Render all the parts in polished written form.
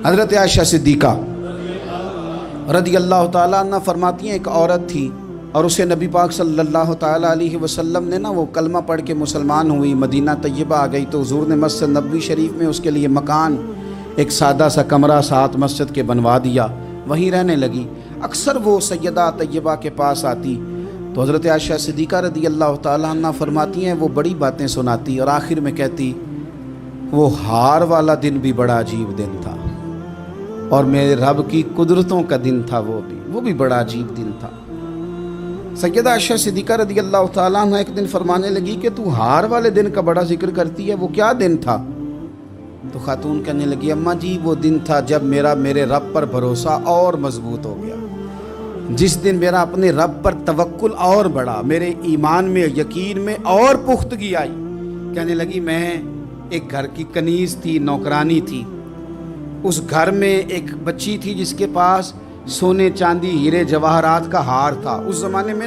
حضرت عائشہ صدیقہ رضی اللہ تعالیٰ عنہ فرماتی ہیں ایک عورت تھی اور اسے نبی پاک صلی اللہ تعالیٰ علیہ وسلم نے وہ کلمہ پڑھ کے مسلمان ہوئی، مدینہ طیبہ آ گئی تو حضور نے مسجد نبوی شریف میں اس کے لیے مکان، ایک سادہ سا کمرہ ساتھ مسجد کے بنوا دیا، وہیں رہنے لگی۔ اکثر وہ سیدہ طیبہ کے پاس آتی تو حضرت عائشہ صدیقہ رضی اللہ تعالیٰ عنہ فرماتی ہیں وہ بڑی باتیں سناتی اور آخر میں کہتی وہ ہار والا دن بھی بڑا عجیب دن تھا اور میرے رب کی قدرتوں کا دن تھا، وہ بھی بڑا عجیب دن تھا۔ سیدہ عائشہ صدیقہ رضی اللہ تعالیٰ عنہ ایک دن فرمانے لگی کہ تو ہار والے دن کا بڑا ذکر کرتی ہے، وہ کیا دن تھا؟ تو خاتون کہنے لگی اماں جی وہ دن تھا جب میرے رب پر بھروسہ اور مضبوط ہو گیا، جس دن میرا اپنے رب پر توکل اور بڑھا، میرے ایمان میں یقین میں اور پختگی آئی۔ کہنے لگی میں ایک گھر کی کنیز تھی، نوکرانی تھی، اس گھر میں ایک بچی تھی جس کے پاس سونے چاندی ہیرے جواہرات کا ہار تھا۔ اس زمانے میں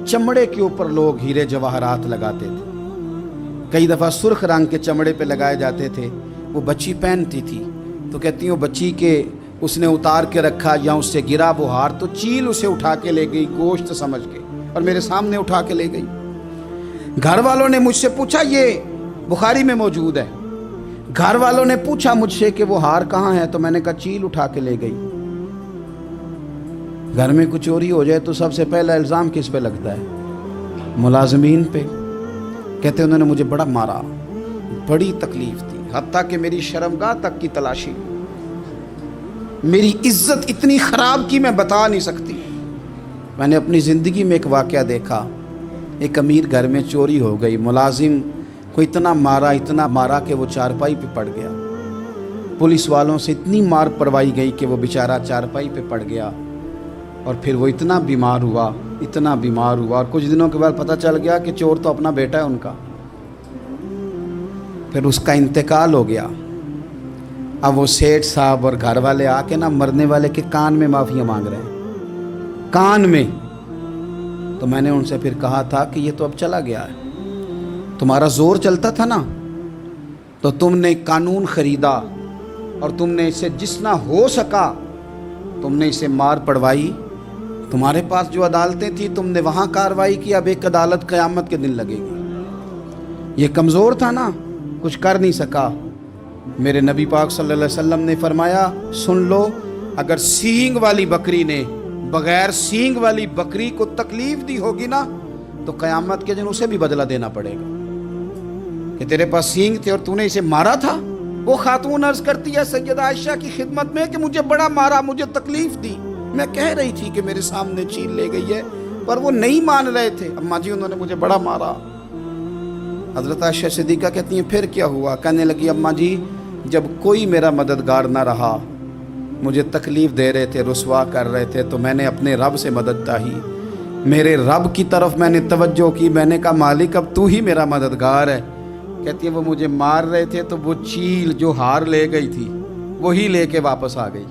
چمڑے کے اوپر لوگ ہیرے جواہرات لگاتے تھے، کئی دفعہ سرخ رنگ کے چمڑے پہ لگائے جاتے تھے، وہ بچی پہنتی تھی تو کہتی ہوں بچی کے اس نے اتار کے رکھا یا اس سے گرا وہ ہار تو چیل اسے اٹھا کے لے گئی گوشت سمجھ کے اور میرے سامنے اٹھا کے لے گئی۔ گھر والوں نے مجھ سے پوچھا، یہ بخاری میں موجود ہے، گھر والوں نے پوچھا مجھ سے کہ وہ ہار کہاں ہے تو میں نے کہا چیل اٹھا کے لے گئی۔ گھر میں کچھ چوری ہو جائے تو سب سے پہلا الزام کس پہ لگتا ہے؟ ملازمین پہ۔ کہتے انہوں نے مجھے بڑا مارا، بڑی تکلیف تھی، حتیٰ کہ میری شرمگاہ تک کی تلاشی، میری عزت اتنی خراب کی میں بتا نہیں سکتی۔ میں نے اپنی زندگی میں ایک واقعہ دیکھا، ایک امیر گھر میں چوری ہو گئی، ملازم کو اتنا مارا کہ وہ چارپائی پہ پڑ گیا، پولیس والوں سے اتنی مار پروائی گئی کہ وہ بیچارہ چارپائی پہ پڑ گیا اور پھر وہ اتنا بیمار ہوا اور کچھ دنوں کے بعد پتہ چل گیا کہ چور تو اپنا بیٹا ہے ان کا، پھر اس کا انتقال ہو گیا۔ اب وہ سیٹھ صاحب اور گھر والے آ کے مرنے والے کے کان میں معافیاں مانگ رہے ہیں، کان میں۔ تو میں نے ان سے پھر کہا تھا کہ یہ تو اب چلا گیا ہے، تمہارا زور چلتا تھا نا تو تم نے قانون خریدا اور تم نے اسے جتنا ہو سکا تم نے اسے مار پڑوائی، تمہارے پاس جو عدالتیں تھیں تم نے وہاں کارروائی کی، اب ایک عدالت قیامت کے دن لگے گی۔ یہ کمزور تھا نا، کچھ کر نہیں سکا۔ میرے نبی پاک صلی اللہ علیہ وسلم نے فرمایا سن لو، اگر سینگ والی بکری نے بغیر سینگ والی بکری کو تکلیف دی ہوگی نا تو قیامت کے دن اسے بھی بدلہ دینا پڑے گا کہ تیرے پاس سینگ تھے اور تو نے اسے مارا تھا۔ وہ خاتون عرض کرتی ہے سیدہ عائشہ کی خدمت میں کہ مجھے بڑا مارا، مجھے تکلیف دی، میں کہہ رہی تھی کہ میرے سامنے چیل لے گئی ہے پر وہ نہیں مان رہے تھے، اماں جی انہوں نے مجھے بڑا مارا۔ حضرت عائشہ صدیقہ کہتی ہیں پھر کیا ہوا؟ کہنے لگی اماں جی جب کوئی میرا مددگار نہ رہا، مجھے تکلیف دے رہے تھے، رسوا کر رہے تھے، تو میں نے اپنے رب سے مدد چاہی، میرے رب کی طرف میں نے توجہ کی، میں نے کہا مالک اب تو ہی میرا مددگار ہے۔ کہتی ہے وہ مجھے مار رہے تھے تو وہ چیل جو ہار لے گئی تھی وہی لے کے واپس آ گئی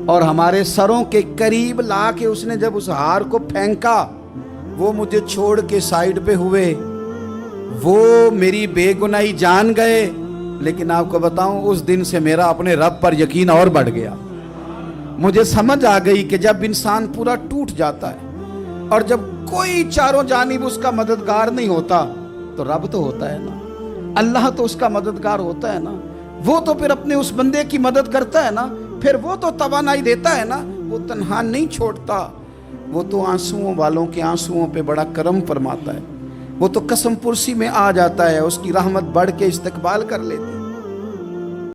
اور ہمارے سروں کے قریب لا کے اس نے جب اس ہار کو پھینکا وہ مجھے چھوڑ کے سائیڈ پہ ہوئے، وہ میری بے گناہی جان گئے، لیکن آپ کو بتاؤں اس دن سے میرا اپنے رب پر یقین اور بڑھ گیا۔ مجھے سمجھ آ گئی کہ جب انسان پورا ٹوٹ جاتا ہے اور جب کوئی چاروں جانب اس کا مددگار نہیں ہوتا تو رب تو ہوتا ہے نا، اللہ تو اس کا مددگار ہوتا ہے نا، وہ تو پھر اپنے اس بندے کی مدد کرتا ہے نا، پھر وہ تو توانائی دیتا ہے نا، وہ تنہا نہیں چھوڑتا، وہ تو آنسوؤں والوں کے آنسوؤں پہ بڑا کرم فرماتا ہے، وہ تو قسم پرسی میں آ جاتا ہے، اس کی رحمت بڑھ کے استقبال کر لیتی ہے۔